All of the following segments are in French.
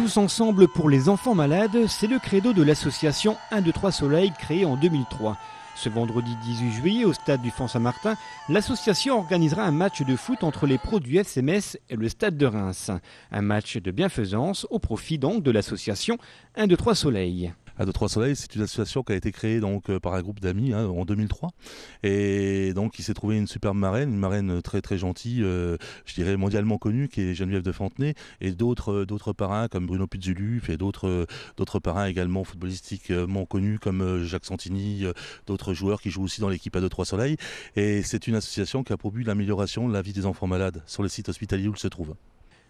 Tous ensemble pour les enfants malades, c'est le credo de l'association 1, 2, 3 Soleil créée en 2003. Ce vendredi 18 juillet, au stade du Font-Saint-Martin, l'association organisera un match de foot entre les pros du FC Metz et le stade de Reims. Un match de bienfaisance au profit donc de l'association 1, 2, 3 Soleil. 1, 2, 3 Soleil, c'est une association qui a été créée donc par un groupe d'amis en 2003. Et donc il s'est trouvé une superbe marraine, une marraine très très gentille, je dirais mondialement connue, qui est Geneviève de Fontenay, et d'autres parrains comme Bruno Pizzuluf et d'autres parrains également footballistiquement connus comme Jacques Santini, d'autres joueurs qui jouent aussi dans l'équipe 1, 2, 3 Soleil. Et c'est une association qui a pour but l'amélioration de la vie des enfants malades sur le site hospitalier où ils se trouvent.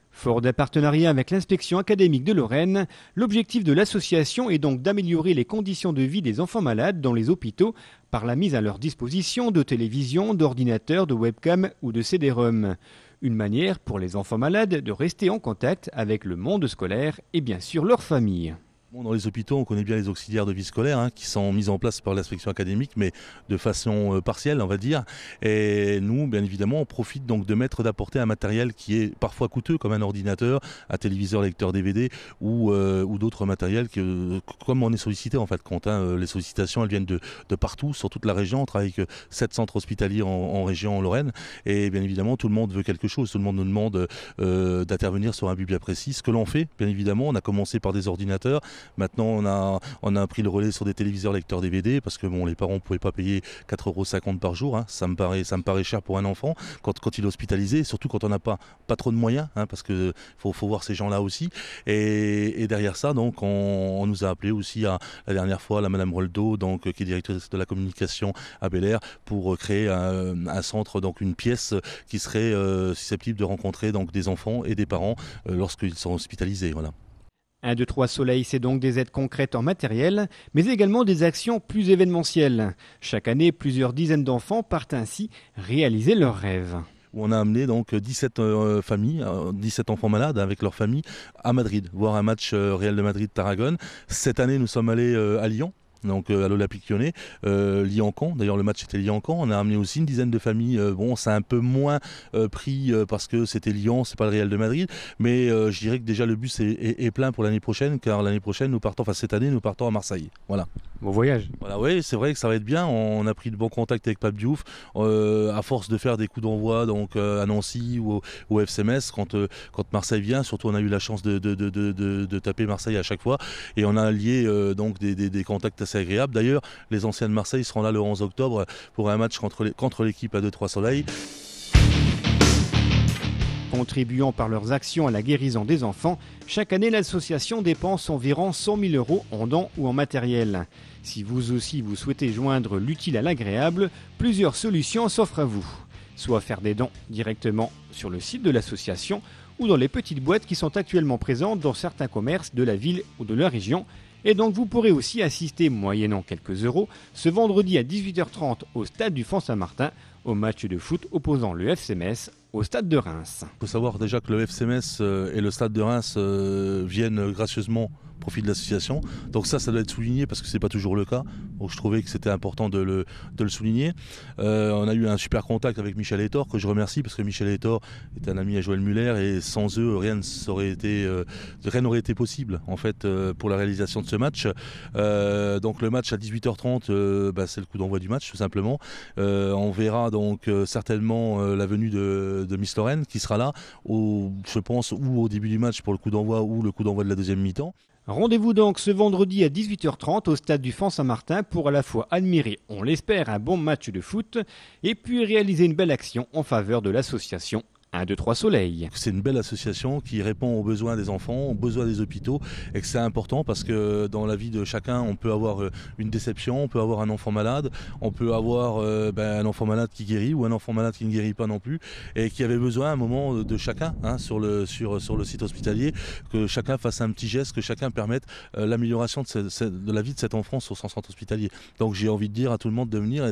Fort d'un partenariat avec l'inspection académique de Lorraine, l'objectif de l'association est donc d'améliorer les conditions de vie des enfants malades dans les hôpitaux par la mise à leur disposition de télévisions, d'ordinateurs, de webcams ou de CD-ROM. Une manière pour les enfants malades de rester en contact avec le monde scolaire et bien sûr leur famille. Dans les hôpitaux, on connaît bien les auxiliaires de vie scolaire qui sont mis en place par l'inspection académique, mais de façon partielle, on va dire. Et nous, bien évidemment, on profite donc d'apporter un matériel qui est parfois coûteux, comme un ordinateur, un téléviseur lecteur DVD ou d'autres matériels comme on est sollicité en fait compte. Les sollicitations, elles viennent de partout, sur toute la région. On travaille avec 7 centres hospitaliers en région en Lorraine. Et bien évidemment, tout le monde veut quelque chose. Tout le monde nous demande d'intervenir sur un but bien précis. Ce que l'on fait, bien évidemment, on a commencé par des ordinateurs. Maintenant, on a pris le relais sur des téléviseurs lecteurs DVD parce que les parents ne pouvaient pas payer 4,50 € par jour. Ça me paraît cher pour un enfant quand il est hospitalisé, surtout quand on n'a pas trop de moyens, parce qu'il faut voir ces gens-là aussi. Et derrière ça, donc, on nous a appelé aussi la dernière fois, la Madame Roldo, donc, qui est directrice de la communication à Bel-Air, pour créer un centre, donc une pièce qui serait susceptible de rencontrer donc, des enfants et des parents lorsqu'ils sont hospitalisés. Voilà. 1, 2, 3 Soleil, c'est donc des aides concrètes en matériel, mais également des actions plus événementielles. Chaque année, plusieurs dizaines d'enfants partent ainsi réaliser leurs rêves. On a amené donc 17 familles, 17 enfants malades avec leurs familles à Madrid, voir un match Real de Madrid-Tarragone. Cette année, nous sommes allés à Lyon. Donc à l'Olympique Lyonnais, Lyon-Caen, d'ailleurs le match était Lyon-Caen, on a amené aussi une dizaine de familles, ça a un peu moins pris parce que c'était Lyon, c'est pas le Real de Madrid, mais je dirais que déjà le bus est plein pour l'année prochaine, car l'année prochaine cette année nous partons à Marseille, voilà. Bon voyage. Voilà, oui, c'est vrai que ça va être bien, on a pris de bons contacts avec Pape Diouf, à force de faire des coups d'envoi donc à Nancy ou au FC Metz, quand Marseille vient, surtout on a eu la chance de taper Marseille à chaque fois, et on a lié donc des contacts assez agréable. D'ailleurs, les anciens de Marseille seront là le 11 octobre pour un match contre l'équipe 1, 2, 3 Soleil. Contribuant par leurs actions à la guérison des enfants, chaque année l'association dépense environ 100 000 € en dons ou en matériel. Si vous aussi vous souhaitez joindre l'utile à l'agréable, plusieurs solutions s'offrent à vous. Soit faire des dons directement sur le site de l'association ou dans les petites boîtes qui sont actuellement présentes dans certains commerces de la ville ou de la région. Et donc vous pourrez aussi assister, moyennant quelques euros, ce vendredi à 18h30 au stade du Font-Saint-Martin, au match de foot opposant le FC Metz au stade de Reims. Il faut savoir déjà que le FC Metz et le stade de Reims viennent gracieusement au profit de l'association. Donc ça doit être souligné parce que ce n'est pas toujours le cas. Donc je trouvais que c'était important de le souligner. On a eu un super contact avec Michel Hétor, que je remercie parce que Michel Hétor est un ami à Joël Muller et sans eux, rien n'aurait été possible en fait pour la réalisation de ce match. Donc le match à 18h30, c'est le coup d'envoi du match tout simplement. On verra donc certainement la venue de Miss Lorraine qui sera là, je pense, ou au début du match pour le coup d'envoi ou le coup d'envoi de la deuxième mi-temps. Rendez-vous donc ce vendredi à 18h30 au stade du Font-Saint-Martin pour à la fois admirer, on l'espère, un bon match de foot et puis réaliser une belle action en faveur de l'association 1, 2, 3 Soleil. C'est une belle association qui répond aux besoins des enfants, aux besoins des hôpitaux, et que c'est important parce que dans la vie de chacun, on peut avoir une déception, on peut avoir un enfant malade, on peut avoir un enfant malade qui guérit ou un enfant malade qui ne guérit pas non plus, et qui avait besoin à un moment de chacun sur le site hospitalier, que chacun fasse un petit geste, que chacun permette l'amélioration de la vie de cet enfant sur son centre hospitalier. Donc j'ai envie de dire à tout le monde de venir, et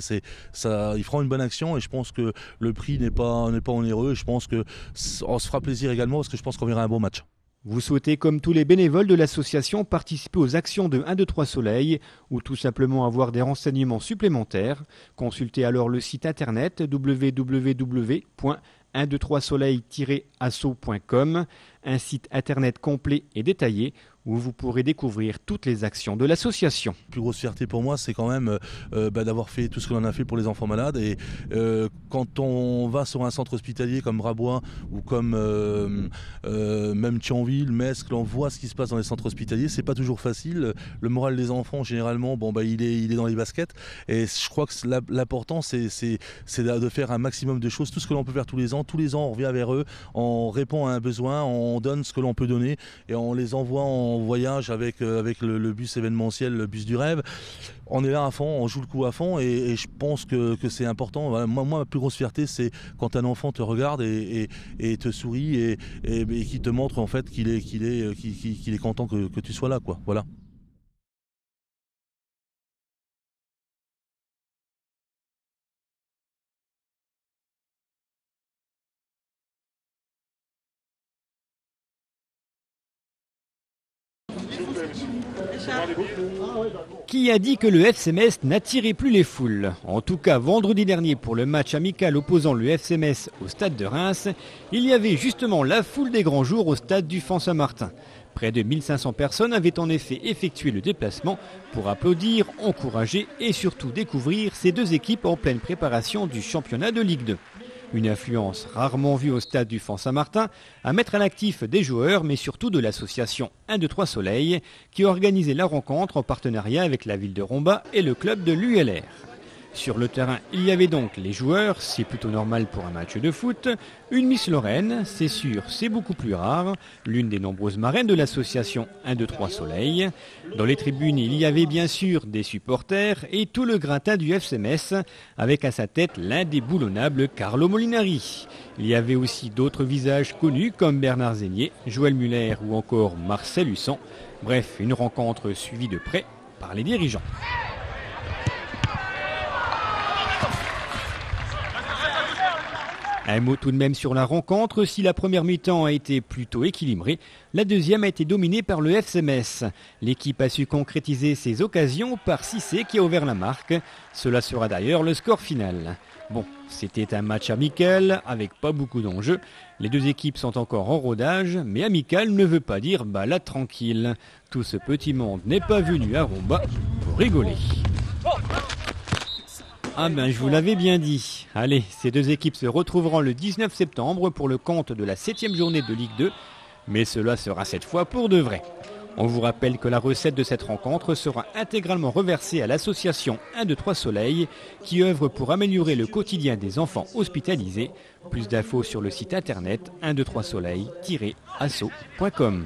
ils feront une bonne action, et je pense que le prix n'est pas onéreux, et je pense qu'on se fera plaisir également parce que je pense qu'on verra un bon match. Vous souhaitez, comme tous les bénévoles de l'association, participer aux actions de 1, 2, 3 Soleil ou tout simplement avoir des renseignements supplémentaires, consultez alors le site internet www.1, 123soleil-asso.com, un site internet complet et détaillé où vous pourrez découvrir toutes les actions de l'association. La plus grosse fierté pour moi, c'est quand même d'avoir fait tout ce que l'on a fait pour les enfants malades. Et quand on va sur un centre hospitalier comme Brabois ou comme même Thionville, Metz, l'on voit ce qui se passe dans les centres hospitaliers, c'est pas toujours facile. Le moral des enfants, généralement, il est dans les baskets. Et je crois que l'important, c'est de faire un maximum de choses. Tout ce que l'on peut faire tous les ans, on revient vers eux, on répond à un besoin, on donne ce que l'on peut donner et on les envoie en voyage avec le bus événementiel, le bus du rêve. On est là à fond, on joue le coup à fond et je pense que c'est important. Voilà, moi, ma plus grosse fierté, c'est quand un enfant te regarde et te sourit et qui te montre en fait qu'il est content que tu sois là, quoi. Voilà. Qui a dit que le FC Metz n'attirait plus les foules? En tout cas, vendredi dernier, pour le match amical opposant le FC Metz au stade de Reims, il y avait justement la foule des grands jours au stade du Fan-Saint-Martin. Près de 1500 personnes avaient en effet effectué le déplacement pour applaudir, encourager et surtout découvrir ces deux équipes en pleine préparation du championnat de Ligue 2. Une affluence rarement vue au stade du Fan-Saint-Martin à mettre à l'actif des joueurs mais surtout de l'association 1-2-3 Soleil qui organisait la rencontre en partenariat avec la ville de Romba et le club de l'ULR. Sur le terrain, il y avait donc les joueurs, c'est plutôt normal pour un match de foot, une Miss Lorraine, c'est sûr, c'est beaucoup plus rare, l'une des nombreuses marraines de l'association 1-2-3 Soleil. Dans les tribunes, il y avait bien sûr des supporters et tout le gratin du FC Metz, avec à sa tête l'indéboulonnable Carlo Molinari. Il y avait aussi d'autres visages connus comme Bernard Zégnier, Joël Muller ou encore Marcel Husson. Bref, une rencontre suivie de près par les dirigeants. Un mot tout de même sur la rencontre, si la première mi-temps a été plutôt équilibrée, la deuxième a été dominée par le FC Metz. L'équipe a su concrétiser ses occasions par Cissé qui a ouvert la marque. Cela sera d'ailleurs le score final. Bon, c'était un match amical avec pas beaucoup d'enjeux. Les deux équipes sont encore en rodage, mais amical ne veut pas dire balade tranquille. Tout ce petit monde n'est pas venu à Romba pour rigoler. Ah ben je vous l'avais bien dit. Allez, ces deux équipes se retrouveront le 19 septembre pour le compte de la 7e journée de Ligue 2. Mais cela sera cette fois pour de vrai. On vous rappelle que la recette de cette rencontre sera intégralement reversée à l'association 1-2-3 Soleil qui œuvre pour améliorer le quotidien des enfants hospitalisés. Plus d'infos sur le site internet 123soleil-asso.com.